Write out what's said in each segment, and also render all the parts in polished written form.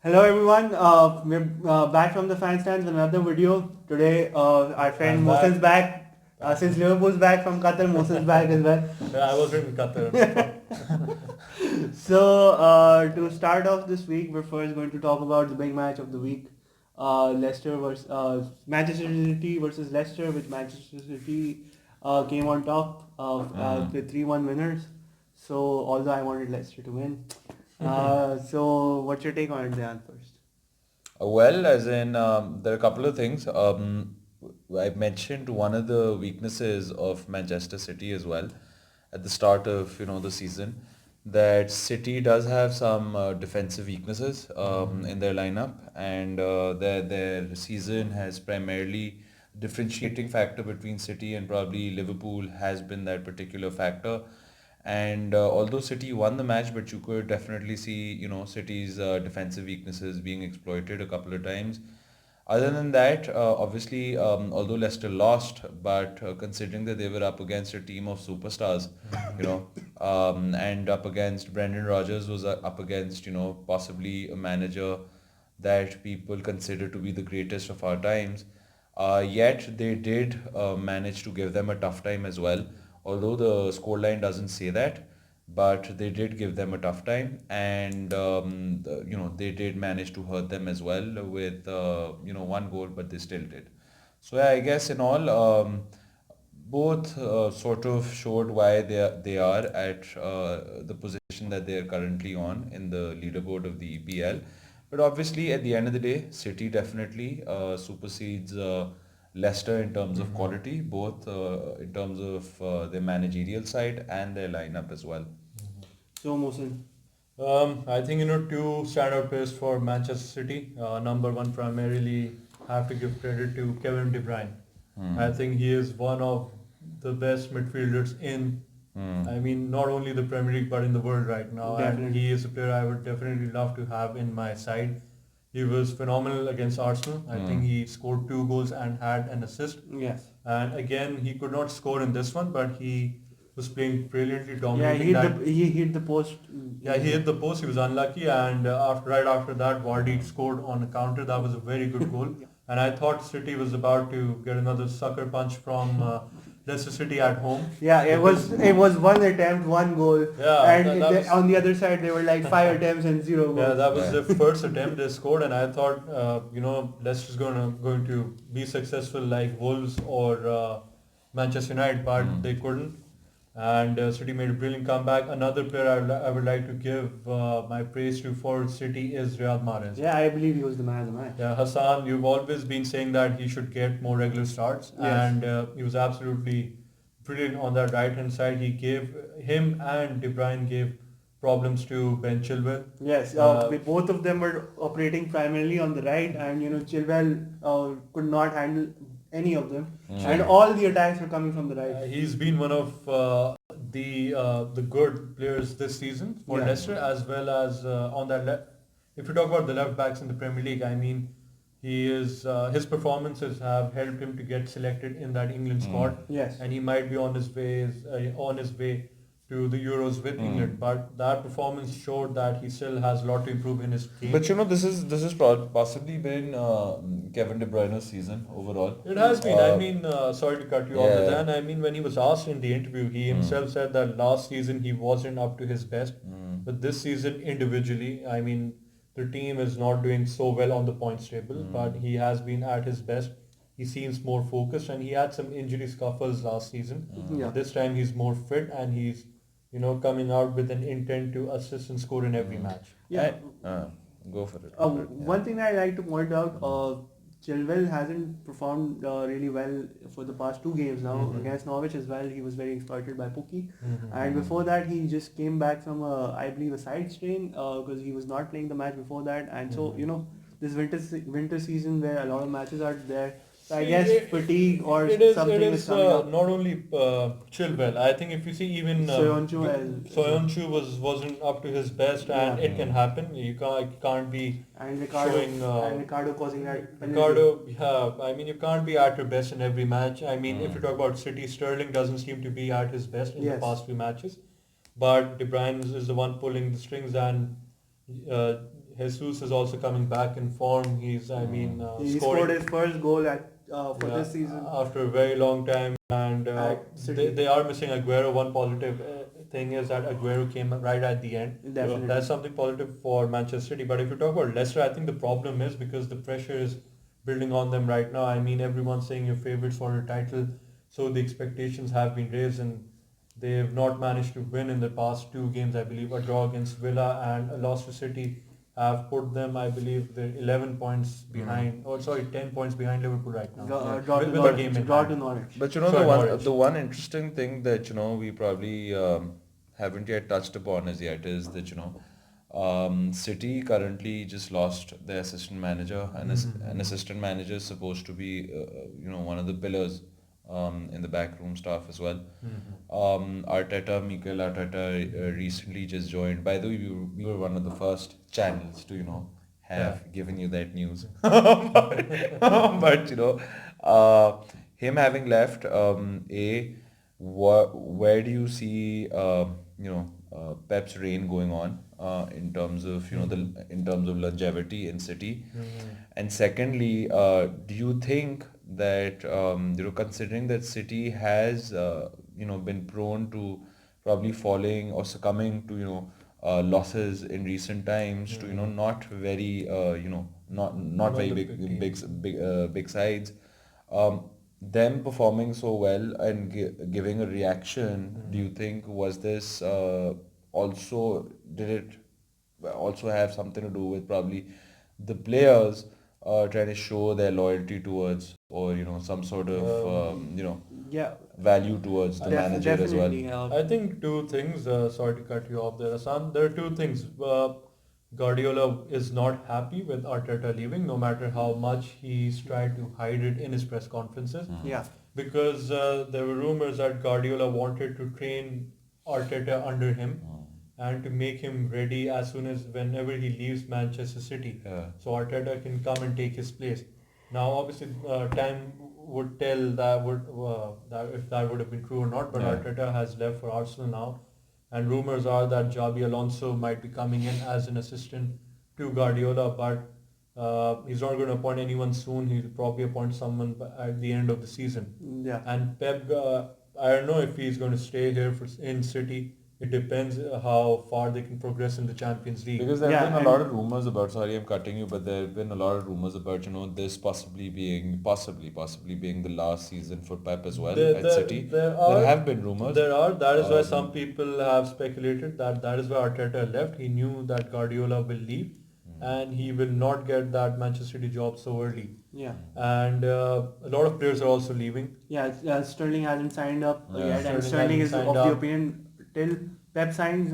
Hello everyone, we're back from the FanStands with another video. Today our friend I'm Mohsen's back. back. Since Liverpool's back from Qatar, Mohsen's back as well. Yeah, I was in Qatar. So to start off this week, we're first going to talk about the big match of the week. Leicester versus Manchester City versus Leicester, which Manchester City came on top of with 3-1 winners. So although I wanted Leicester to win. So what's your take on it, Dan, first? Well, as in, there are a couple of things. I mentioned one of the weaknesses of Manchester City as well at the start of the season, that City does have some defensive weaknesses in their lineup, and their season has primarily differentiating factor between City and probably Liverpool has been that particular factor. And although City won the match, but you could definitely see, City's defensive weaknesses being exploited a couple of times. Other than that, obviously, although Leicester lost, but considering that they were up against a team of superstars, and up against Brendan Rodgers was up against, possibly a manager that people consider to be the greatest of our times. Yet they did manage to give them a tough time as well. Although the scoreline doesn't say that, but they did give them a tough time, and they did manage to hurt them as well with one goal, but they still did. So yeah, I guess in all, both sort of showed why they are at the position that they are currently on in the leaderboard of the EPL. But obviously, at the end of the day, City definitely supersedes Leicester in terms of quality, both in terms of their managerial side and their lineup as well. So Mohsen. I think two standout players for Manchester City. Number one, primarily have to give credit to Kevin De Bruyne. I think he is one of the best midfielders in, I mean, not only the Premier League but in the world right now. And Definitely. he is a player I would definitely love to have in my side. He was phenomenal against Arsenal. I think he scored 2 goals and had an assist. Yes. And again, he could not score in this one, but he was playing brilliantly, Yeah, dominating that. he hit the post. Yeah, he hit the post. He was unlucky, and right after that, Vardy scored on a counter. That was a very good goal. Yeah. And I thought City was about to get another sucker punch from Leicester City at home. Yeah, it was one attempt, one goal, Yeah, and that was on the other side there were like five attempts and zero yeah, goals. that was Yeah. the first attempt they scored, and I thought Leicester's going to be successful like Wolves or Manchester United, but they couldn't. And City made a brilliant comeback. Another player I would like to give my praise to for City is Riyad Mahrez. Yeah, I believe he was the man of the match. Yeah, Hassan, you've always been saying that he should get more regular starts, Yes. and he was absolutely brilliant on that right hand side. Him and De Bruyne gave problems to Ben Chilwell. Yes, both of them were operating primarily on the right, and Chilwell could not handle any of them, and all the attacks were coming from the right. He's been one of the good players this season for Yeah. Leicester, as well as on that left. If you talk about the left backs in the Premier League, I mean, his performances have helped him to get selected in that England squad, Yes. and he might be on his way to the Euros with England. But that performance showed that he still has a lot to improve in his game. But this is possibly been Kevin De Bruyne's season overall. It has been. I mean, sorry to cut you off, Yeah. Zan. I mean, when he was asked in the interview, he himself said that last season he wasn't up to his best. But this season, individually, I mean, the team is not doing so well on the points table, but he has been at his best. He seems more focused, and he had some injury scuffles last season. Yeah. This time he's more fit, and he's coming out with an intent to assist and score in every match. Yeah. Go for it. One thing I like to point out, Chilwell hasn't performed really well for the past two games now. Against Norwich as well, he was very exploited by Pookie. And before that, he just came back from I believe a side strain because he was not playing the match before that. And so this winter season where a lot of matches are there. So I guess fatigue or something is coming up. Not only Chilwell. I think if you see even Soyuncu wasn't up to his best, and Yeah. it can happen. You can't be And Ricardo showing and Ricardo causing that penalty. Ricardo. Yeah, I mean you can't be at your best in every match. I mean if you talk about City, Sterling doesn't seem to be at his best in the Yes. past few matches, but De Bruyne is the one pulling the strings, and Jesus is also coming back in form. He Scoring scored his first goal for this season after a very long time, and at City. they are missing Aguero. One positive thing is that Aguero came right at the end. Definitely. That's something positive for Manchester City. But if you talk about Leicester, I think the problem is because the pressure is building on them right now. I mean, everyone's saying your favourites for a title, so the expectations have been raised, and they have not managed to win in the past two games. I believe a draw against Villa and a loss to City have put them, I believe, they're 11 points behind, 10 points behind Liverpool right now. Draw to With a Norwich. game in Draw hand. to Norwich. But you know, Sorry, the one Norwich. the one interesting thing that we probably haven't yet touched upon as yet is that City currently just lost their assistant manager, and an assistant manager is supposed to be one of the pillars in the backroom staff as well. Mikel Arteta recently just joined. By the way, we were one of the first channels to have given you that news. But him having left, where do you see Pep's reign going on in terms of in terms of longevity in City? And secondly, do you think that considering that City has been prone to probably falling or succumbing to losses in recent times to not very not very the big sides, them performing so well and giving a reaction, do you think was this also did it also have something to do with probably the players trying to show their loyalty towards or some sort of Yeah, value towards the manager as well? definitely. I think two things. Sorry to cut you off there, Hassan. There are two things. Guardiola is not happy with Arteta leaving, no matter how much he's tried to hide it in his press conferences. Yeah, Because there were rumors that Guardiola wanted to train Arteta under him and to make him ready as soon as whenever he leaves Manchester City, Yeah. so Arteta can come and take his place. Now, obviously, time would tell that if that would have been true or not. But Yeah. Arteta has left for Arsenal now, and rumors are that Xabi Alonso might be coming in as an assistant to Guardiola, but he's not going to appoint anyone soon. He'll probably appoint someone at the end of the season. yeah. And Pep, I don't know if he's going to stay here in City. It depends how far they can progress in the Champions League. Because there have Yeah, been a lot of rumors about, sorry I'm cutting you, but there have been a lot of rumors about, this possibly being the last season for Pep as well at City. There have been rumors. That is why some people have speculated that is why Arteta left. He knew that Guardiola will leave and he will not get that Manchester City job so early. Yeah. And a lot of players are also leaving. Yeah, Sterling hasn't signed up Yeah. yet, and Sterling Sterling is hasn't of signed the up. opinion till Pep signs,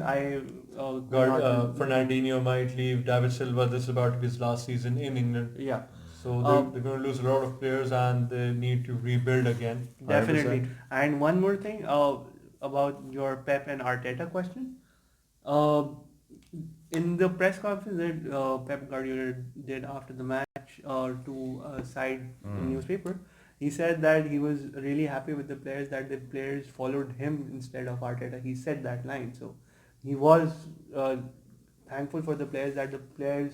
Fernandinho might leave. David Silva, this is about to be his last season in England. Yeah, So they're going to lose a lot of players and they need to rebuild again. definitely. 100%. And one more thing about your Pep and Arteta question. In the press conference that Pep Guardiola did after the match to a side newspaper, he said that he was really happy with the players, that the players followed him instead of Arteta. He said that line. So he was thankful for the players, that the players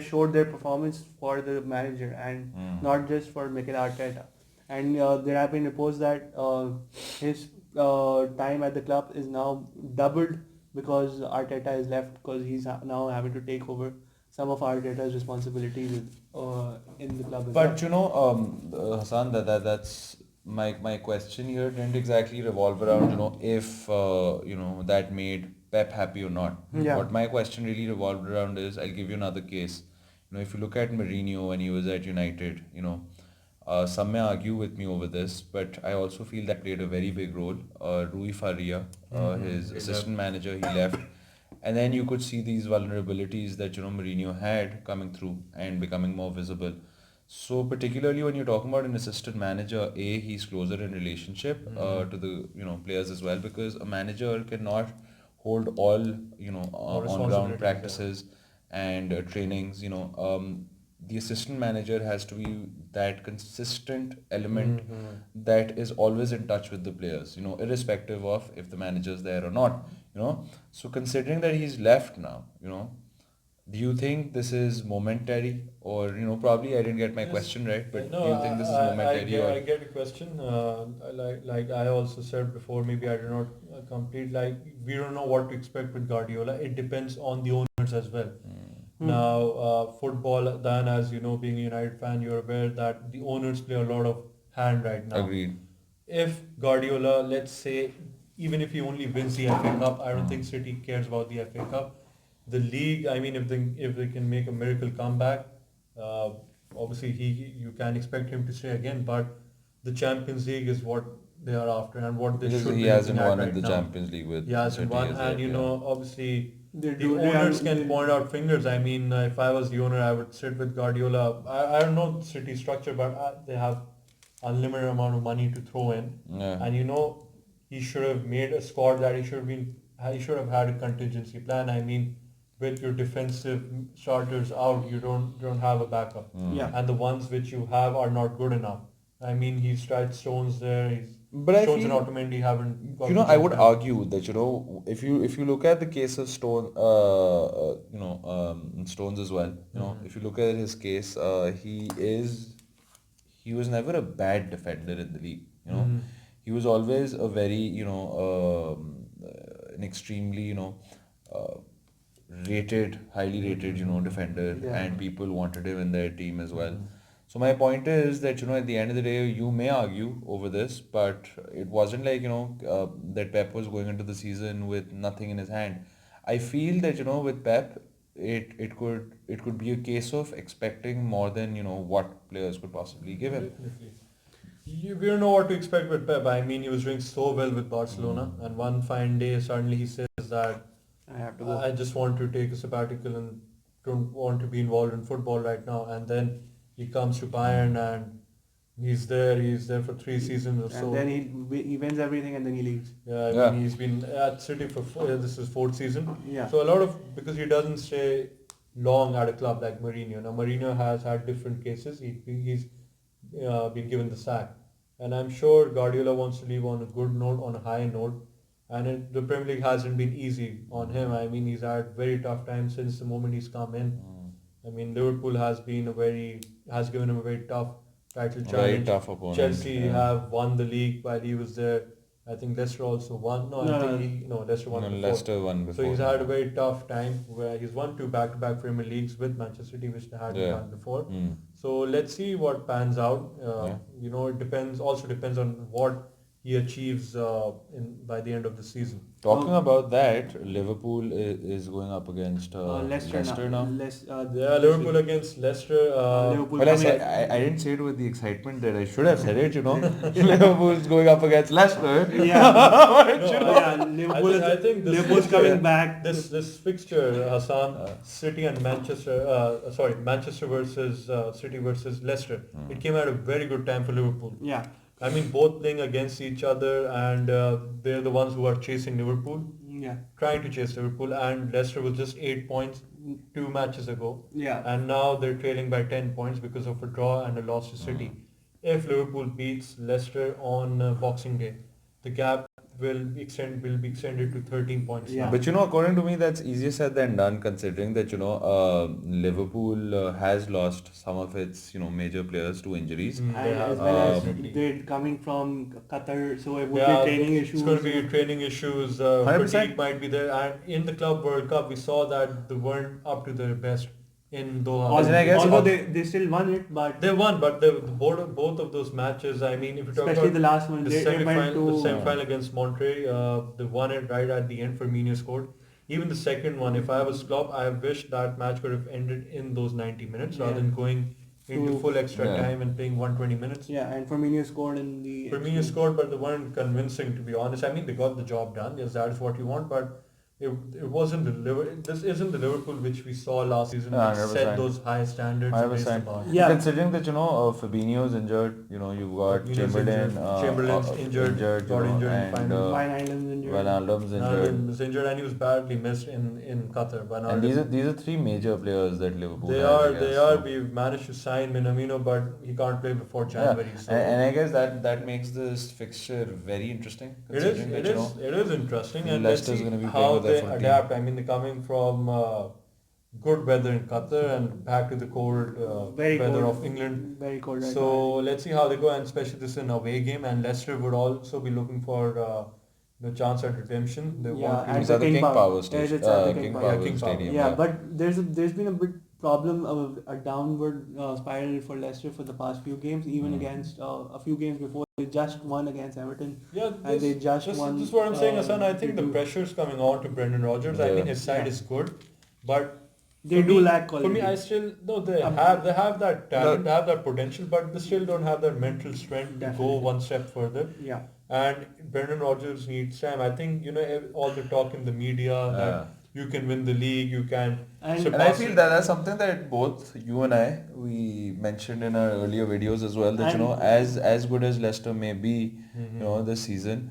showed their performance for the manager and not just for Mikel Arteta. And there have been reports that his time at the club is now doubled because Arteta is left, because he's now having to take over some of Arteta's responsibilities in the club as well. But Hassan, that's my question here didn't exactly revolve around if that made Pep happy or not. Yeah. What my question really revolved around is, I'll give you another case. If you look at Mourinho when he was at United, some may argue with me over this, but I also feel that played a very big role. Rui Faria, his assistant manager, he left. And then you could see these vulnerabilities that Mourinho had coming through and becoming more visible. So particularly when you're talking about an assistant manager, he's closer in relationship to the players as well, because a manager cannot hold all on ground responsibilities, practices and trainings. The assistant manager has to be that consistent element that is always in touch with the players, irrespective of if the manager is there or not. So considering that he's left now, Do you think this is momentary, or probably I didn't get my Yes. question right, but No, do you think this is momentary, or I get a question. Like I also said before, maybe I did not complete. Like we don't know what to expect with Guardiola. It depends on the owners as well. Now, football, Dan, as you know, being a United fan, you're aware that the owners play a lot of hand right now. agreed? If Guardiola, let's say, even if he only wins the FA Cup, I don't think City cares about the FA Cup. The league, I mean, if they can make a miracle comeback, uh, obviously you can expect him to stay again. But the Champions League is what they are after and what they Because should he be looking hasn't at won right in the now. Champions League with He hasn't City, won, is and it? you Yeah. know, obviously They the do. owners can point out fingers. I mean, if I was the owner, I would sit with Guardiola. I don't know City structure, but they have unlimited amount of money to throw in, Yeah. and you know, he should have made a squad that he should have had a contingency plan. I mean, with your defensive starters out, you don't have a backup, Yeah. and the ones which you have are not good enough. I mean, he's tried Stones there. But I Stones and feel, Otamendi haven't got I the would job done. argue that if you look at the case of Stones as well, if you look at his case, he was never a bad defender in the league. He was always a very an extremely uh, highly rated defender, Yeah. and people wanted him in their team as well. So my point is that at the end of the day, you may argue over this, but it wasn't like that Pep was going into the season with nothing in his hand. I feel that with Pep, it could be a case of expecting more than what players could possibly give him. Definitely. We don't know what to expect with Pep. I mean, he was doing so well with Barcelona, and one fine day, suddenly he says that I have to go. I just want to take a sabbatical and don't want to be involved in football right now. And then he comes to Bayern and he's there. He's there for 3 seasons or And so. then he wins everything and then he leaves. Yeah, I Yeah. mean, he's been at City for this is fourth season. Yeah. So a lot of because he doesn't stay long at a club like Mourinho. Now Mourinho has had different cases. He's been given the sack, and I'm sure Guardiola wants to leave on a good note, on a high note. And the Premier League hasn't been easy on him. I mean, he's had very tough time since the moment he's come in. I mean, Liverpool has given him a very tough title Very challenge. tough opponent. Chelsea yeah. have won the league while he was there. I think Leicester also won. No, I think Leicester won before. Leicester won before. So he's had a very tough time where he's won 2 back-to-back Premier Leagues with Manchester City, which they hadn't Yeah. done before. Mm. So let's see what pans out. Yeah. It depends on what he achieves by the end of the season. Talking about that, Liverpool is going up against Leicester now. Liverpool against Leicester. Liverpool. Well, I didn't say it with the excitement that I should have said it. Liverpool's going up against Leicester. Liverpool. I think this Liverpool's fixture- coming back. This fixture, Hassan, City and Manchester. Manchester versus City versus Leicester. It came at a very good time for Liverpool. Yeah. I mean, both playing against each other, and they're the ones who are chasing Liverpool, Yeah. trying to chase Liverpool, and Leicester was just 8 points 2 matches ago, Yeah. and now they're trailing by 10 points because of a draw and a loss to City. If Liverpool beats Leicester on Boxing Day, the gap will be extended to 13 points. Yeah. now. But according to me, that's easier said than done, considering that Liverpool has lost some of its major players to injuries. Mm, they And have, as well as definitely. they're coming from Qatar, so it would Yeah, be training issues. it's going to be training issues. 100%. Fatigue might be there, and in the Club World Cup, we saw that they weren't up to their best in Doha. Although they still won it, but They won, but both of those matches, I mean, if you talk especially about the last one, the they went semi-final against Monterrey, they won it right at the end. Firmino scored. Even the second one, if I was Klopp, I wish that match could have ended in those 90 minutes rather than going into full extra time and playing 120 minutes. Yeah, and Firmino scored in the. Firmino scored, but they weren't convincing, to be honest. I mean, they got the job done. Yes, that is what you want, but it wasn't this isn't the Liverpool which we saw last season, which 100%. set those high standards and raised the 100%. bar. Yeah. Considering that Fabinho's injured, you've got Fabinho's Chamberlain, injured. Chamberlain's injured, got injured in and final. Wijnaldum's injured. Wijnaldum's injured. Ronaldo was injured and he was badly missed in Qatar. Wijnaldum. And these are three major players that Liverpool They have, are. I guess, They are. We've managed to sign Minamino, but he can't play before January. So and I guess that makes this fixture very interesting. it is. considering that, It is interesting, and let's Leicester's see gonna be how playing with they their full adapt. I mean, they're coming from good weather in Qatar and back to the cold Very weather cold. of England. Very cold right So now, I think. let's see how they go, and especially this is an away game, and Leicester would also be looking for the chance at redemption. They want Yeah, to. at It's the at the King King Power. Power Yes, Station. it's at the King King Power. Yeah, Power King Power. Stadium. Yeah, Yeah. but there's been a bit problem of a downward spiral for Leicester for the past few games, even against a few games before. They just won against Everton, Yeah, and they just won. this is what I'm saying, Hassan. I think the Due to- pressure is coming on to Brendan Rodgers. I Yeah. think his side Yeah. is good, but They do lack for me, quality. I still no. They Um, have that talent, they have that potential, but they still don't have that mental strength to go Definitely. one step further. Yeah. And Brendan Rodgers needs time. I think all the talk in the media that you can win the league, you can And- And I feel that that's something that both you and I we mentioned in our earlier videos as well. That And- as good as Leicester may be, this season,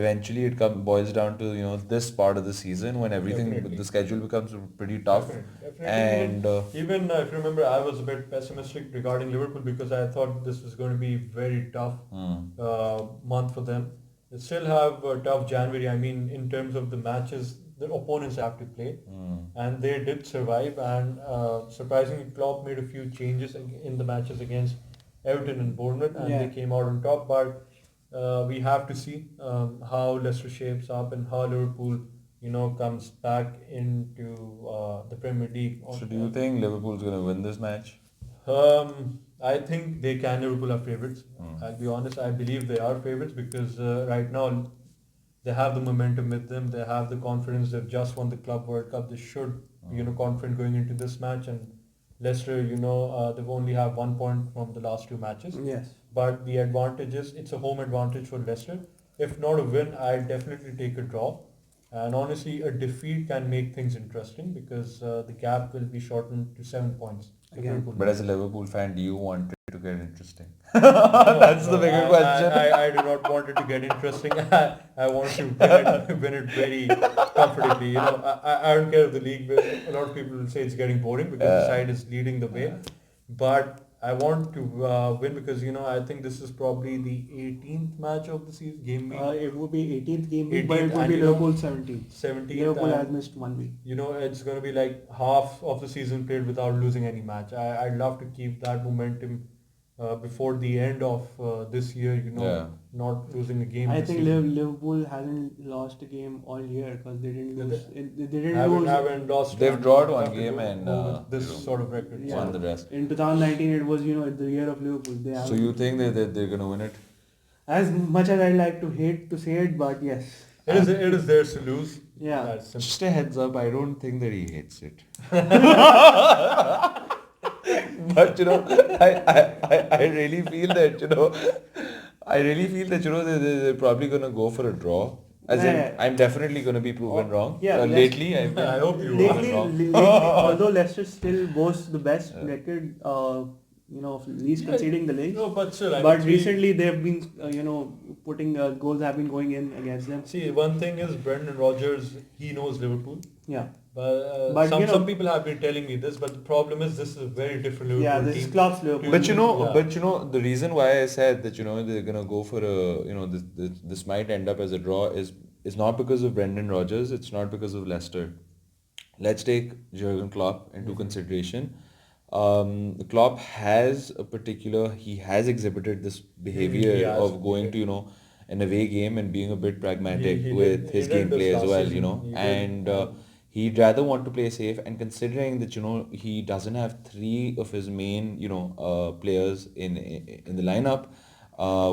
eventually it boils down to this part of the season when everything Definitely. the schedule becomes pretty tough. Definitely. And Even if you remember, I was a bit pessimistic regarding Liverpool because I thought this was going to be very tough month for them. They still have a tough January. I mean, in terms of the matches, the opponents have to play, and they did survive. And surprisingly, Klopp made a few changes in the matches against Everton and Bournemouth, and Yeah. they came out on top. But we have to see how Leicester shapes up and how Liverpool, comes back into the Premier League. so do you think Liverpool's going to win this match? I think they can. Liverpool are favourites. I'll be honest. I believe they are favourites because right now they have the momentum with them. They have the confidence. They've just won the Club World Cup. They should, confident going into this match. And Leicester, they've only have 1 point from the last two matches. Yes. But the advantage is it's a home advantage for Leicester. If not a win, I'd definitely take a draw. And honestly, a defeat can make things interesting because the gap will be shortened to 7 points. if Again. Liverpool But wins. as a Liverpool fan, do you want it to get interesting? That's the bigger question. I do not want it to get interesting. I want to win it very comfortably. I don't care if the league. A lot of people will say it's getting boring because the side is leading the way, but I want to win because I think this is probably the 18th match of the season game week. It would be 18th game week, but 18th it would and be Liverpool 17th. 17th. Liverpool has and, missed 1 week. it's going to be like half of the season played without losing any match. I'd love to keep that momentum before the end of this year. Not losing a game. I this think season. Liverpool hasn't lost a game all year because they didn't Yeah, lose. They didn't haven't, lose. haven't lost. They've one. drawn one Have to game go and, with this sort of record. Yeah. won the rest. In 2019, it was the year of Liverpool. They So haven't- you think they're going to win it? as much as I like to hate to say it, but yes. It is theirs to lose. Yeah. That's simple. Just a heads up, I don't think that he hates it. But I really feel that they're probably gonna go for a draw. As in, Yeah. I'm definitely gonna be proven wrong. Yeah, Lately, I've been I hope you proven Lately, wrong. although Leicester still boasts the best record, of least Yeah, conceding the league. No, but still, But recently they've been, putting goals have been going in against them. see, one thing is Brendan Rodgers. He knows Liverpool. Yeah. But, But, some people have been telling me this, but the problem is this is a very different Liverpool Yeah, this team. is Klopp's Liverpool. But Yeah. the reason why I said that they're gonna go for this might end up as a draw is not because of Brendan Rodgers. It's not because of Leicester. Let's take Jurgen Klopp into consideration. Klopp has he has exhibited this behavior He has. of going to an away game and being a bit pragmatic He with did- his he did this gameplay as last well. season. He did. And he'd rather want to play safe. And considering that he doesn't have three of his main players in the lineup.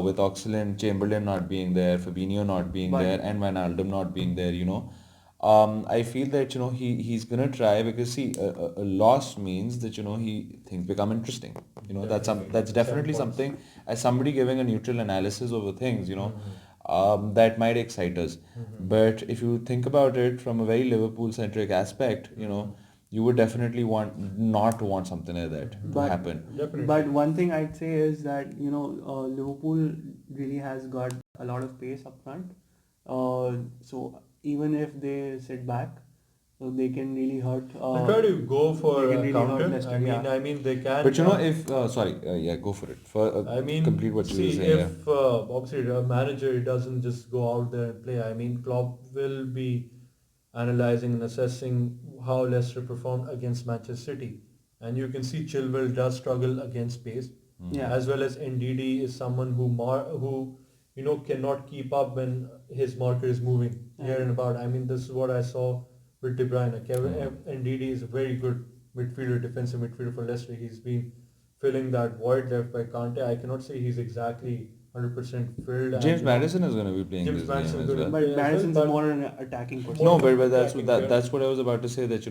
With Oxlade, Chamberlain not being there, Fabinho not being But- there, and Wijnaldum not being there, I feel that he's gonna try because see a loss means that things become interesting. That's definitely something as somebody giving a neutral analysis over things. That might excite us. But if you think about it from a very Liverpool centric aspect, you would definitely not want something like that to But- happen. Definitely. But one thing I'd say is that Liverpool really has got a lot of pace up front. So even if they sit back, so they can really hurt. They try to go for they can a really counter. hurt Leicester, I mean, they can. But if go for it. I mean, complete what you see, were saying. if obviously a manager doesn't just go out there and play. I mean, Klopp will be. analyzing and assessing how Leicester performed against Manchester City. And you can see Chilwell does struggle against pace, Yeah. as well as NDD is someone who cannot keep up when his marker is moving here and about. I mean, this is what I saw with De Bruyne. NDD is a very good midfielder, defensive midfielder for Leicester. He's been filling that void left by Kante. I cannot say he's exactly 100% filled. James Maddison is going to be playing James this Maddison game as well. But Madison's more an attacking person. No, but that's attacking, that's what I was about to say. That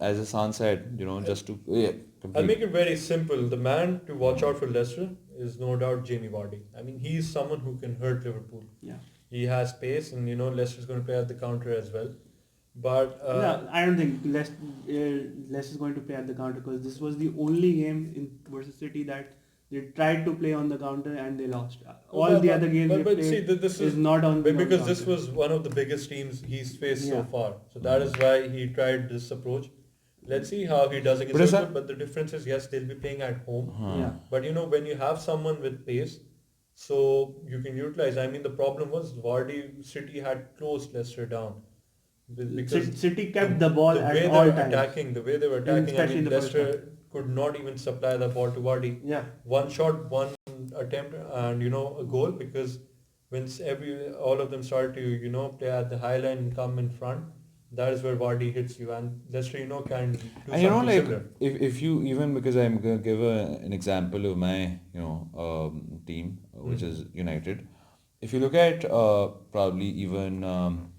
as Hassan said, just to I'll complete. make it very simple. The man to watch out for Leicester is no doubt Jamie Vardy. I mean, he's someone who can hurt Liverpool. Yeah. He has pace, and Leicester's going to play at the counter as well. But no, I don't think Leicester is going to play at the counter, because this was the only game versus City that they tried to play on the counter and they lost. All the other games they played this is not on the because counter. this was one of the biggest teams he's faced so Yeah. far. So that is why he tried this approach. Let's see how he does against Liverpool. But the difference is, yes, they'll be playing at home. Yeah. But when you have someone with pace, so you can utilize. I mean, the problem was City had closed Leicester down. Because City kept the ball the at way all they were times. attacking, the way they were attacking, I Especially mean, in the first Leicester could not even supply the ball to Vardy. Yeah. One shot, one attempt, and a goal, because when all of them start to play at the high line and come in front, that is where Vardy hits you, and Leicester can do And something similar. if you even, because I'm going to give an example of my team, which is United. If you look at probably even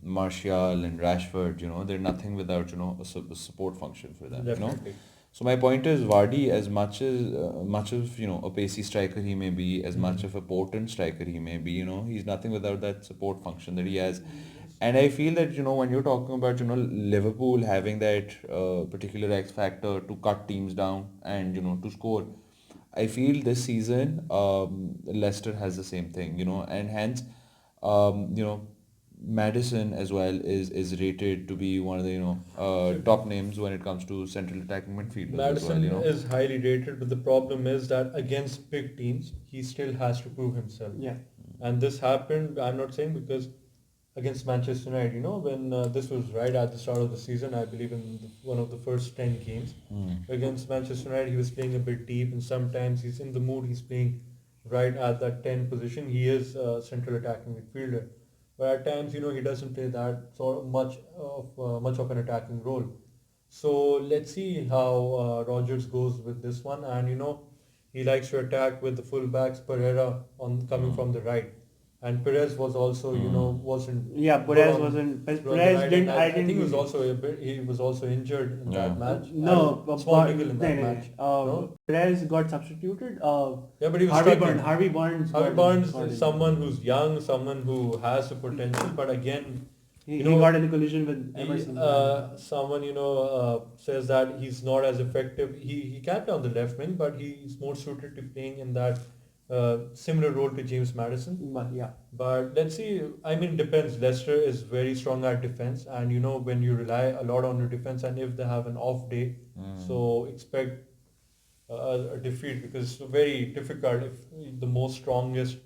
Martial and Rashford, they're nothing without a support function for them. Definitely. So my point is, Vardy, as much of a pacey striker he may be, as much of a potent striker he may be, he's nothing without that support function that he has. And I feel that when you're talking about Liverpool having that particular X factor to cut teams down and to score, I feel this season Leicester has the same thing, and hence Maddison as well is rated to be one of the top names when it comes to central attacking midfielders Madison as well. is highly rated, but the problem is that against big teams, he still has to prove himself. Yeah. And this happened, I'm not saying because against Manchester United, when this was right at the start of the season, I believe in one of the first 10 games. Against Manchester United, he was playing a bit deep, and sometimes he's in the mood, he's playing right at that 10 position. He is a central attacking midfielder. But at times, he doesn't play that sort of much of an attacking role. So let's see how Rodgers goes with this one. And he likes to attack with the fullbacks, Pereira coming from the right, and Perez was also wasn't. Yeah, Perez good on- wasn't. good on the Perez right, didn't. and I think he was didn't. also he was also injured in that match. No, And small niggle in that no. match. No? Perez got substituted. Yeah, but he was Harvey struggling. Barnes. Harvey Barnes. Harvey got- Barnes got is it. someone who's young, someone who has the potential, but again, He got in a collision with he, Emerson. someone says that he's not as effective. He can play on the left wing, but he's more suited to playing in that similar role to James Maddison. But yeah. But let's see. I mean, depends. Leicester is very strong at defense, and when you rely a lot on your defense, and if they have an off day, so expect a defeat, because it's very difficult if the most strongest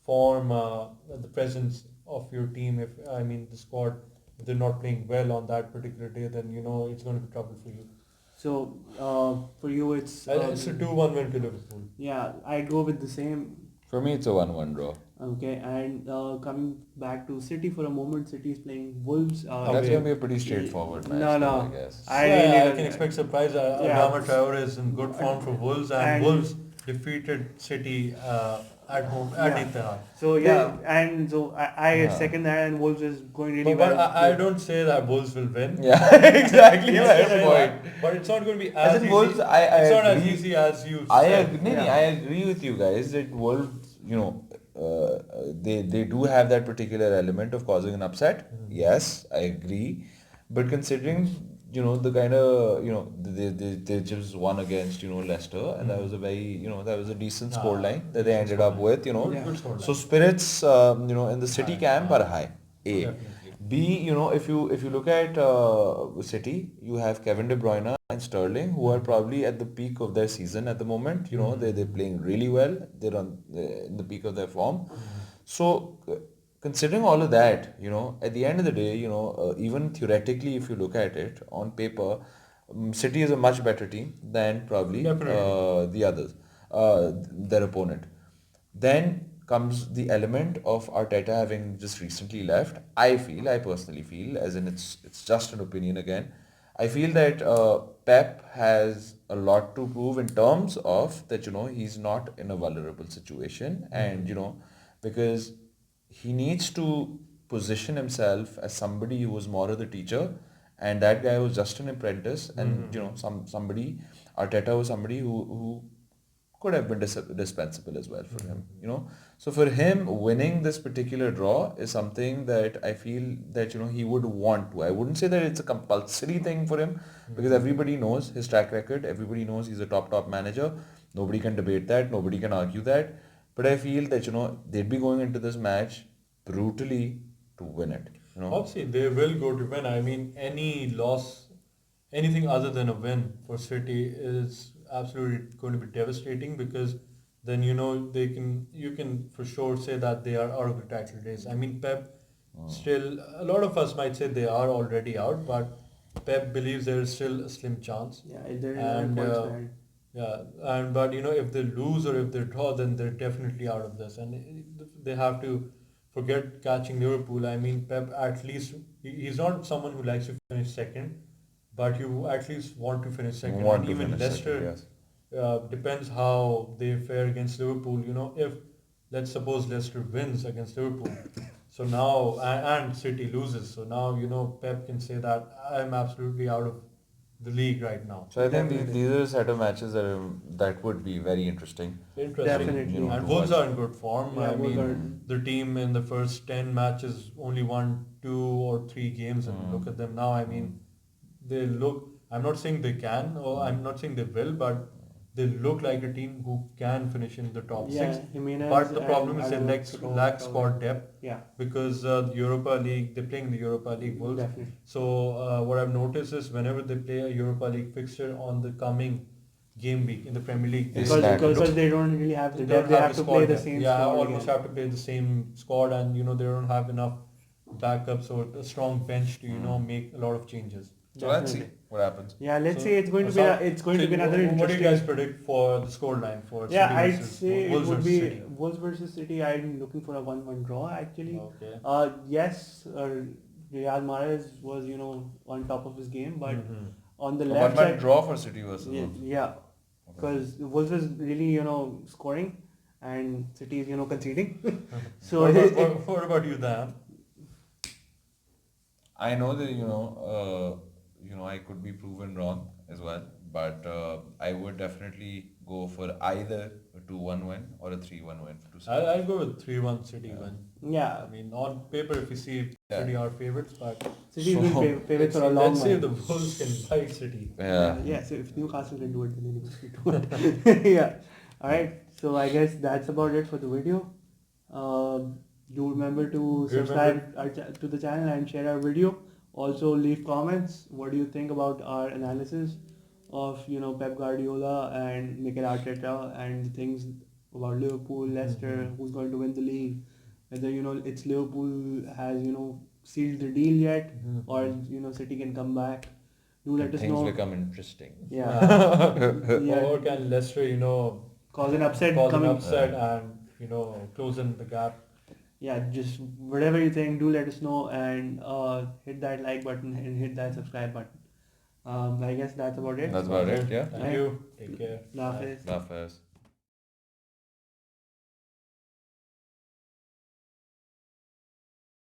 form, the presence of your team, the squad, if they're not playing well on that particular day, then it's going to be trouble for you. So for you, it's It's a 2-1 win to Liverpool. yeah. I go with the same. For me, it's a 1-1 draw. Okay, and coming back to City for a moment, City is playing Wolves. That's going to be a pretty straightforward match. No, no. I guess. I really I don't- can expect surprise. Yeah. Adama Traore is in good form for Wolves, and And- Wolves defeated City at home at Yeah. Etihad. So and so I second that, and Wolves is going really But well. I don't say that Wolves will win. Yeah, exactly my Yes, point. But it's not going to be As as in easy. Wolves, I it's not as agree. easy as you I said. agree. Yeah. I agree with you guys that Wolves, they do have that particular element of causing an upset. Yes, I agree. But considering the kind of they just won against Leicester, and that was a very that was a decent scoreline that they ended up with. Good scoreline. So spirits in the City camp are high. A. Definitely. B, if you look at City, you have Kevin De Bruyne and Sterling, who are probably at the peak of their season at the moment. They're playing really well. They're in the peak of their form. So considering all of that, at the end of the day, even theoretically, if you look at it on paper, City is a much better team than probably Definitely. the others, their opponent. Then comes the element of Arteta having just recently left. I personally feel, as in it's just an opinion again, I feel that Pep has a lot to prove in terms of that, he's not in a vulnerable situation, and because he needs to position himself as somebody who was more of the teacher, and that guy was just an apprentice, and somebody Arteta was somebody who could have been dispensable as well for him, So for him, winning this particular draw is something that I feel that, he would want to. I wouldn't say that it's a compulsory thing for him, because everybody knows his track record. Everybody knows he's a top manager. Nobody can debate that. Nobody can argue that. But I feel that, they'd be going into this match brutally to win it. Obviously, they will go to win. I mean, any loss, anything other than a win for City is absolutely going to be devastating, because then you can for sure say that they are out of the title race. I mean, Pep still, a lot of us might say they are already out, but Pep believes there is still a slim chance. Yeah, they're 11 And points behind. yeah, and but if they lose or if they draw, then they're definitely out of this, and they have to forget catching Liverpool. I mean, Pep at least he's not someone who likes to finish second, but you at least want to finish second. Want And to even finish second, Leicester, yes. depends how they fare against Liverpool. If let's suppose Leicester wins against Liverpool, so now and City loses, so now Pep can say that I'm absolutely out of the league right now. So I think Definitely. these are a set of matches that would be very interesting. Interesting. Definitely. And to Wolves watch. are in good form. Yeah, I Wolves mean, are. the team in the first 10 matches only won 2 or 3 games, and look at them now. I mean, they look, I'm not saying they can, or I'm not saying they will, but they look like a team who can finish in the top Yeah, 6. Jimenez But the and problem is they Alonso lack cover. squad depth, Yeah, because the Europa League, they're playing the Europa League Wolves. definitely. So what I've noticed is whenever they play a Europa League fixture on the coming game week in the Premier League, They Because stack because it. they don't really have the they depth. don't They have have the to play squad the depth. same Yeah, squad almost again. have to play the same squad, and they don't have enough backups or a strong bench to make a lot of changes. So let's see Definitely. what happens. Yeah, let's So, say it's going to be another What do you interesting. guys predict for the scoreline for Yeah, City I'd versus say it Wolves would versus be City? Wolves versus City. I'm looking for a 1-1 draw actually. Okay. Yes, Riyad Mahrez was on top of his game, but Mhm. on the A left one-man side, draw for City versus yeah, Wolves. yeah, because Wolves is really scoring, and City is conceding. So What about you, Dan? I know that I could be proven wrong as well, but I would definitely go for either a 2-1 win or a 3-1 win to City. I'll go with 3-1 City Yeah. win. yeah, I mean, on paper, if you see Yeah. City are favorites, but City's been So- favorites for a long let's see if while. the Wolves can fight City. Yeah. Yeah. So if Newcastle can do it, then anyone can do it. Yeah. All right. So I guess that's about it for the video. Do remember to subscribe to the channel and share our video. Also leave comments. What do you think about our analysis of Pep Guardiola and Mikel Arteta and the things about Liverpool, Leicester, who's going to win the league? Whether it's Liverpool has sealed the deal yet, or City can come back. Do let us Things know. become interesting. Yeah. Yeah. Or can Leicester, Cause an upset cause an coming. upset and, close in the gap. Yeah, just whatever you think, do let us know, and hit that like button and hit that subscribe button. I guess that's about it. That's about it, yeah. Thank you. Take care. Allah Hafiz. Hafiz.